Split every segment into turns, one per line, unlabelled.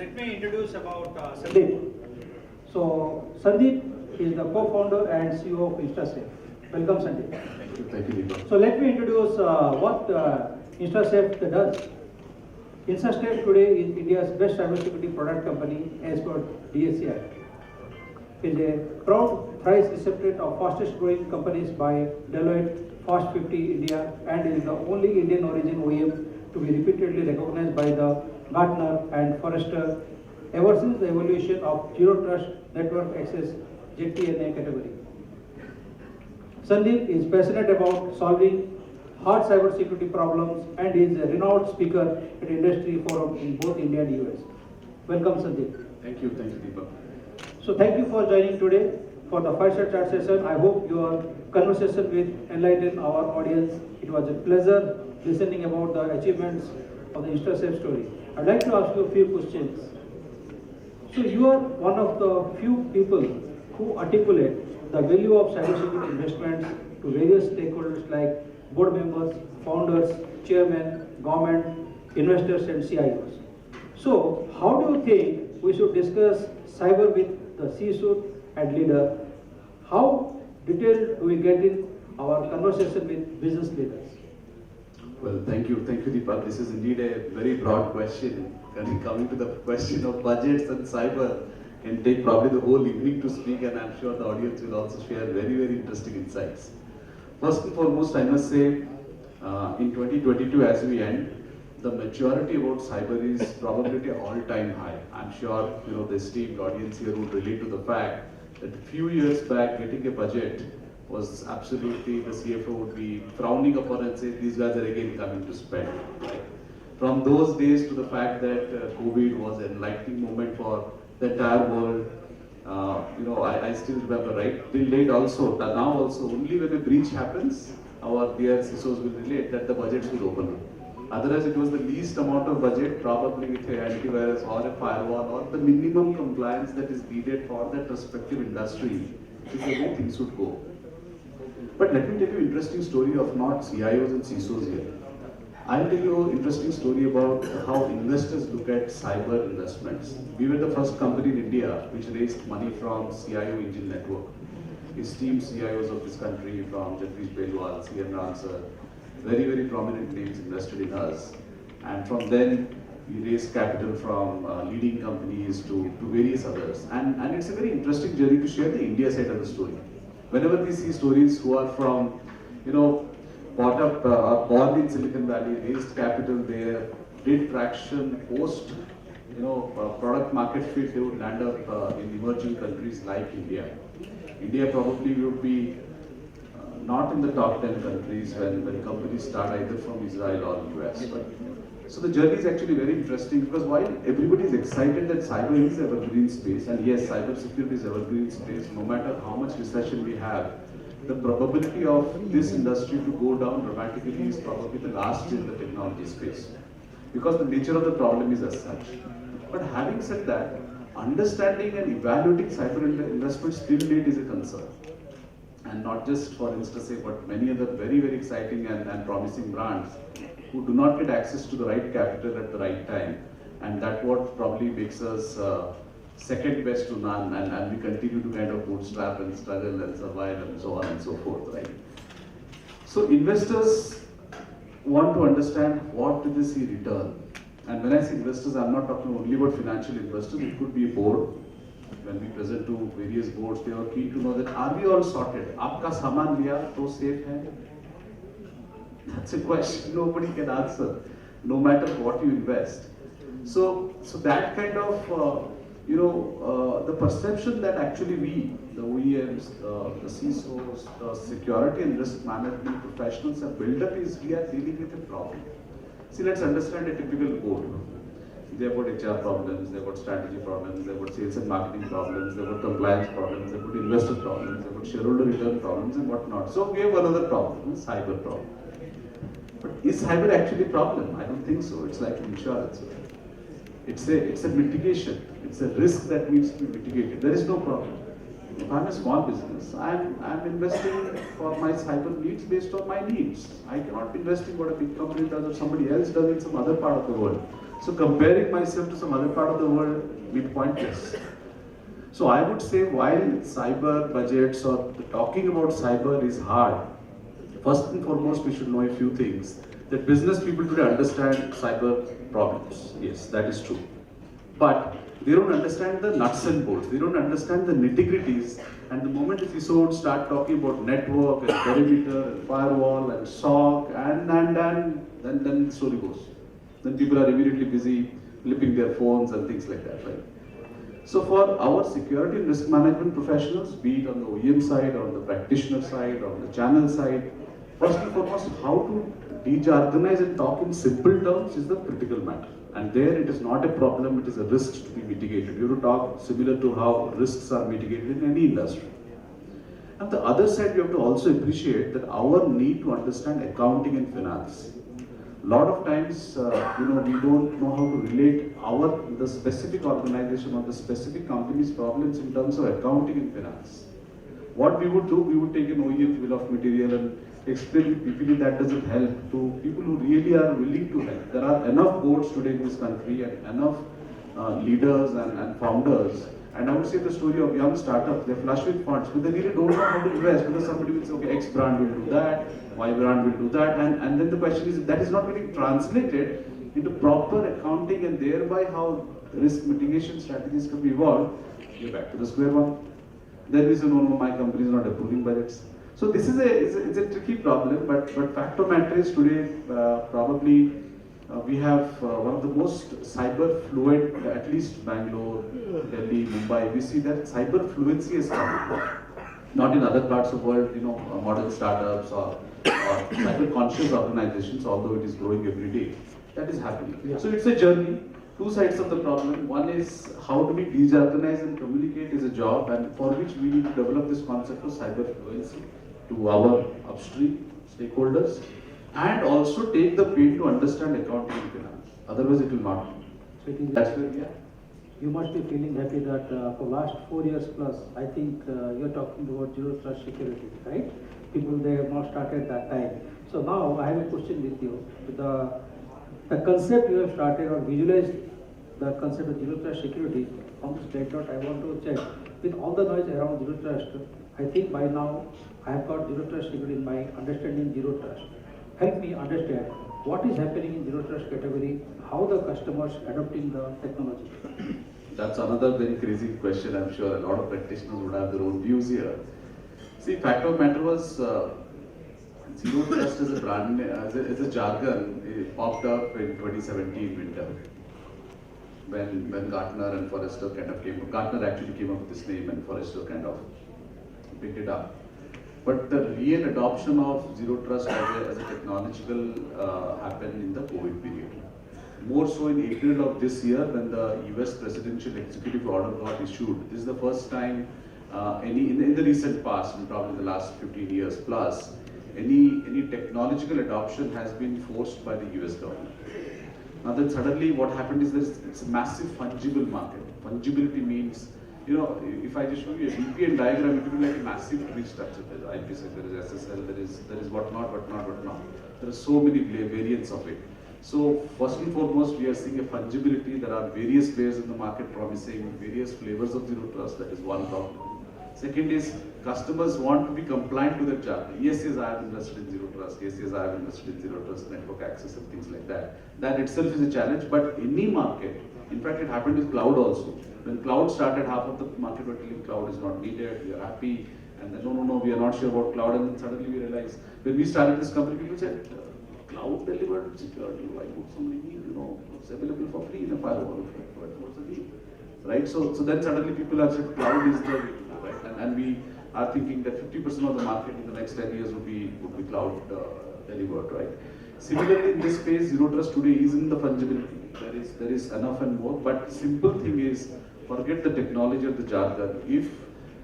let me introduce about Sandip. So Sandip is the co-founder and CEO of Instasafe. Welcome, Sandip.
Thank you, Deepak.
So let me introduce what Instasafe does. Instasafe today is India's best cybersecurity product company as per DSCI. It is a proud thrice recipient of fastest growing companies by Deloitte Fast 50 India and is the only Indian origin OEM to be repeatedly recognized by the Gartner and Forrester ever since the evolution of Zero Trust Network Access ZTNA category. Sandip is passionate about solving hard cybersecurity problems and is a renowned speaker at industry forum in both India and US. Welcome, Sandip.
Thank you, Deepak.
So thank you for joining today for the fireside chat session. I hope your conversation will enlighten our audience. It was a pleasure listening about the achievements of the Instasafe story. I'd like to ask you a few questions. So you are one of the few people who articulate the value of cybersecurity investments to various stakeholders like board members, founders, chairmen, government, investors and CIOs. So how do you think we should discuss cyber with the C-suite and leader? How detailed do we get in our conversation with business leaders?
Well, thank you, Deepak. This is indeed a very broad question. And coming to the question of budgets and cyber can take probably the whole evening to speak, and I'm sure the audience will also share very, very interesting insights. First and foremost, I must say, in 2022 as we end, the maturity about cyber is probably at an all-time high. I'm sure the esteemed audience here would relate to the fact that a few years back, getting a budget was absolutely, the CFO would be frowning upon and say, these guys are again coming to spend. Right? From those days to the fact that COVID was an enlightening moment for the entire world, I still remember, right? Till date also, now also, only when a breach happens, our dear CISOs will relate that the budgets will open up. Otherwise, it was the least amount of budget, probably with an antivirus or a firewall or the minimum compliance that is needed for that respective industry, is the way things would go. But let me tell you an interesting story of not CIOs and CISOs here. I'll tell you an interesting story about how investors look at cyber investments. We were the first company in India which raised money from CIO Engine Network. Esteemed CIOs of this country from Jeffries Belwal, C.N. Ransar, very, very prominent names invested in us. And from then, we raised capital from leading companies to various others. And it's a very interesting journey to share the India side of the story. Whenever we see stories who are from, bought up, born in Silicon Valley, raised capital there, did traction, post, product market fit, they would land up in emerging countries like India. India probably would be not in the top 10 countries when companies start either from Israel or US. So the journey is actually very interesting because while everybody is excited that cyber is evergreen space, and yes, cyber security is evergreen space, no matter how much recession we have, the probability of this industry to go down dramatically is probably the last in the technology space because the nature of the problem is as such. But having said that, understanding and evaluating cyber investments till date is a concern. And not just for Instasafe, but many other very, very exciting and promising brands who do not get access to the right capital at the right time. And that's what probably makes us second best to none, and we continue to kind of bootstrap and struggle and survive and so on and so forth, right? So investors want to understand what do they see return. And when I say investors, I'm not talking only about financial investors, it could be a board. When we present to various boards, they are keen to know that are we all sorted? Aapka saman liya to safe hai? That's a question nobody can answer, no matter what you invest. So that kind of the perception that actually we, the OEMs, the CISOs, the security and risk management professionals have built up is we are dealing with a problem. See, let's understand a typical board. They've got HR problems, they've got strategy problems, they've got sales and marketing problems, they've got compliance problems, they've got investor problems, they've got shareholder return problems and whatnot. So we have another problem, cyber problem. But is cyber actually a problem? I don't think so. It's like insurance. It's a mitigation. It's a risk that needs to be mitigated. There is no problem. If I'm a small business, I'm investing for my cyber needs based on my needs. I cannot be investing what a big company does or somebody else does in some other part of the world. So comparing myself to some other part of the world will be pointless. So I would say while cyber budgets or talking about cyber is hard, first and foremost we should know a few things. That business people today understand cyber problems. Yes, that is true. But they don't understand the nuts and bolts. They don't understand the nitty-gritties. And the moment the CISO would start talking about network and perimeter and firewall and SOC and then the story goes. Then people are immediately busy flipping their phones and things like that, right? So for our security and risk management professionals, be it on the OEM side, or on the practitioner side, or on the channel side, first and foremost, how to de-jargonize and talk in simple terms is the critical matter. And there it is not a problem, it is a risk to be mitigated. You have to talk similar to how risks are mitigated in any industry. And the other side, you have to also appreciate that our need to understand accounting and finance. A lot of times, we don't know how to relate the specific organization or the specific company's problems in terms of accounting and finance. What we would do, we would take an OEM bill of material and explain PPT that doesn't help to people who really are willing to help. There are enough boards today in this country and enough leaders and founders. And I would say the story of young startups, they're flush with funds, but they really don't know how to invest because somebody will say, okay, X brand will do that, Y brand will do that. And then the question is, if that is not getting translated into proper accounting and thereby how risk mitigation strategies can be evolved, you're back to the square one. Then we say, no, my company is not approving budgets. So this is a tricky problem, but fact of matter is today probably we have one of the most cyber fluent, at least Bangalore, Delhi, Mumbai. We see that cyber fluency is coming. Not in other parts of the world, modern startups or cyber conscious organizations, although it is growing every day. That is happening. Yeah. So it's a journey. Two sides of the problem. One is how do we de-jargonize and communicate is a job, and for which we need to develop this concept of cyber fluency to our upstream stakeholders, and also take the pain to understand accounting and finance. Otherwise, it will not.
So
that's where we are.
You must be feeling happy that for last 4 years plus, I think you're talking about zero trust security, right? People, they have not started that time. So now I have a question with you. The concept you have started or visualized the concept of zero trust security on this background, I want to check. With all the noise around zero trust, I think by now I have got zero trust security in my understanding zero trust. Help me understand what is happening in zero trust category, how the customers adopting the technology.
That's another very crazy question. I'm sure a lot of practitioners would have their own views here. See, fact of matter was zero trust as a brand, as a jargon, it popped up in 2017 winter when Gartner and Forrester kind of Gartner actually came up with this name and Forrester kind of picked it up. But the real adoption of zero trust as a technological happened in the COVID period. More so in April of this year when the US presidential executive order got issued. This is the first time in the recent past, in probably the last 15 years plus, any technological adoption has been forced by the US government. Now then suddenly what happened is it's a massive fungible market. Fungibility means, if I just show you a VPN diagram, it will be like a massive tree structure. There is IPsec, there is SSL, there is whatnot. There are so many variants of it. So first and foremost, we are seeing a fungibility. There are various players in the market promising various flavors of zero trust. That is one problem. Second is customers want to be compliant to their jargon. Yes, I am invested in zero trust. Yes, I am invested in zero trust network access and things like that. That itself is a challenge. But any market, in fact, it happened with cloud also. When cloud started, half of the market were telling cloud is not needed. We are happy. And then no, we are not sure about cloud. And then suddenly we realized when we started this company, people said, cloud delivered security, why would somebody need, it's available for free in a firewall, what's the deal? Right? So then suddenly people have said cloud is the way to go, right? And we are thinking that 50% of the market in the next 10 years would be cloud delivered, right? Similarly, in this space, zero trust today is in the fungibility. There is enough and more, but simple thing is, forget the technology or the jargon. If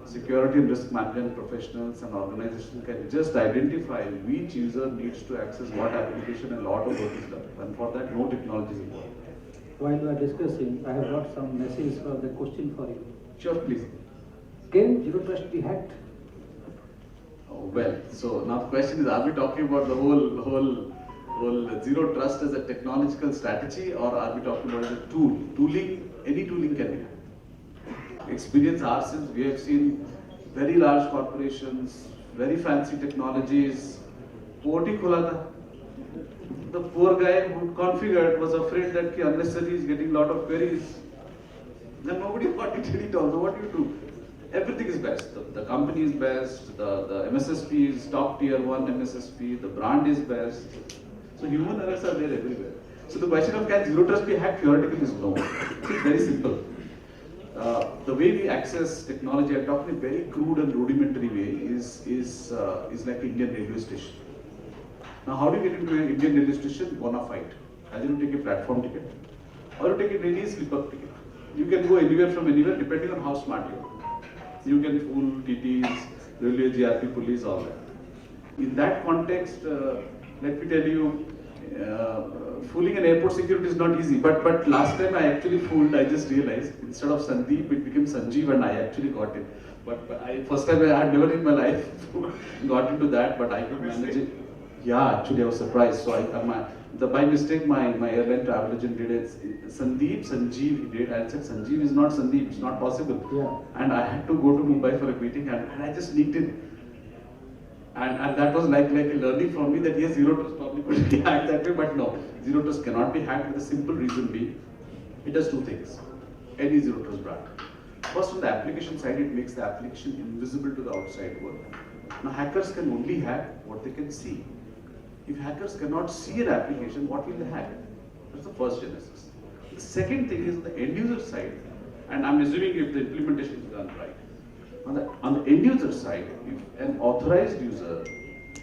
security and risk management professionals and organizations can just identify which user needs to access what application, a lot of work is done. And for that, no technology is involved.
While we are discussing, I have got some message for the question for you.
Sure, please.
Can zero trust be hacked?
Oh, well, so now the question is, are we talking about the whole whole zero trust as a technological strategy, or are we talking about as a tool? Tooling, any tooling can be had. Experience ourselves, we have seen very large corporations, very fancy technologies. Port hi khola tha. The poor guy who configured was afraid that unnecessarily he is getting a lot of queries. Then nobody audited it also. What do you do? Everything is best. The company is best, the MSSP is top tier 1 MSSP, the brand is best. So human errors are there everywhere. So the question of can zero trust be hacked theoretically is no. It's very simple. The way we access technology, I'm talking in a very crude and rudimentary way, is like Indian railway station. Now how do you get into an Indian railway station? Bona fide. Either you take a platform ticket or you take a daily sleeper ticket. You can go anywhere from anywhere depending on how smart you are. You can fool TTs, railway GRP police, all that. In that context, let me tell you, fooling an airport security is not easy. But last time I actually fooled, I just realized, instead of Sandip, it became Sanjeev and I actually got it. But first time I had never in my life got into that, but I could manage it. Yeah, actually I was surprised. So by mistake, my airline travel agent did it. Sanjeev, he did. I said, Sanjeev is not Sandeep, it's not possible.
Yeah.
And I had to go to Mumbai for a meeting and I just sneaked in. And that was like a learning for me that yes, zero trust probably could be hacked that way, but no, zero trust cannot be hacked with a simple reason being, it does two things. Any zero trust brand. First, on the application side, it makes the application invisible to the outside world. Now, hackers can only hack what they can see. If hackers cannot see an application, what will they hack? That's the first genesis. The second thing is the end user side, and I'm assuming if the implementation is done right. On the end user side, if an authorized user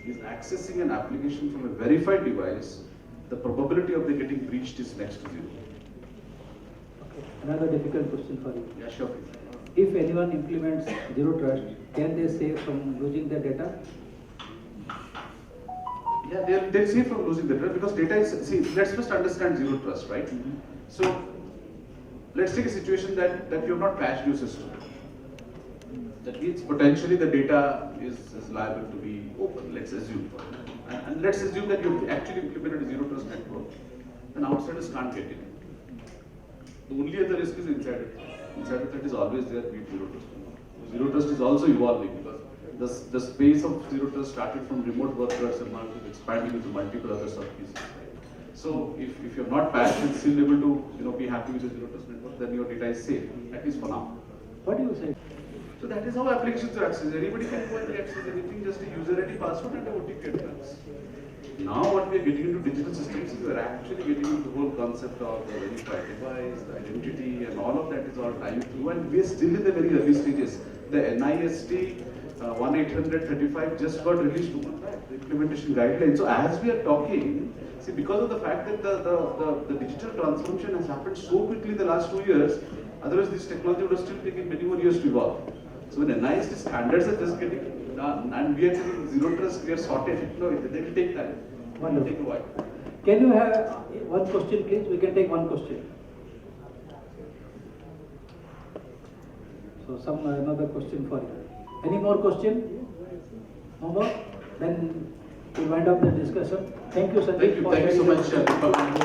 is accessing an application from a verified device, the probability of them getting breached is next to zero.
Okay. Another difficult question for you.
Yeah, sure.
If anyone implements zero trust, can they save from losing their data?
Yeah, they'll save from losing the data because data is, see, let's first understand zero trust, right? Mm-hmm. So, let's take a situation that you have not patched your system. That means potentially the data is liable to be open, let's assume. And let's assume that you've actually implemented a zero trust network and outsiders can't get in. The only other risk is insider. Insider threat is always there, be it zero trust. Zero trust is also evolving because the space of zero trust started from remote workers and now is expanding into multiple other sub-pieces. So if you're not patched and still able to be happy with the zero trust network, then your data is safe, at least for now.
What do you say?
So that is how applications are accessed. Anybody can go and access anything, just a user ID password and a OTP address. Now what we are getting into digital systems is we are actually getting into the whole concept of the verified device, the identity, and all of that is all dying through, and we are still in the very early stages. The NIST 1-800-35 just got released 2 months back, the implementation guidelines. So as we are talking, see, because of the fact that the digital transformation has happened so quickly in the last 2 years, otherwise this technology would have still taken many more years to evolve. So when NIST standards are just getting done and we are saying zero trust, we are sorted, no, they will take time.
Wonderful.
Take a while.
Can you have one question, please? We can take one question. So another question for you. Any more question? No more? Then we'll wind up the discussion. Thank you, Sandip.
Thank you so much.